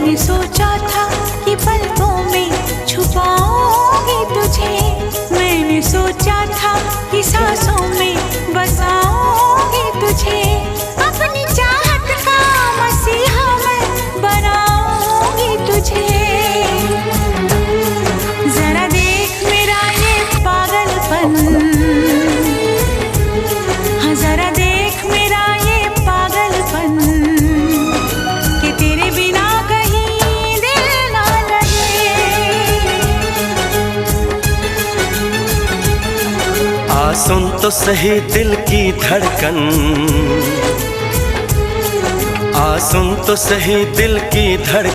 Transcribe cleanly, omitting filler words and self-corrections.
मैंने सोचा था कि पलकों में छुपाऊंगी तुझे, मैंने सोचा था कि सांसों में बसाऊंगी तुझे, अपनी चाहत का मसीहा मैं बनाऊंगी तुझे। जरा देख मेरा ये पागलपन, हाँ जरा देख मेरा ये पागलपन, कि तेरे बिना कहीं दिल ना लगे। आ सुन तो सही दिल की धड़कन, आ सुन तो सही दिल की धड़कन।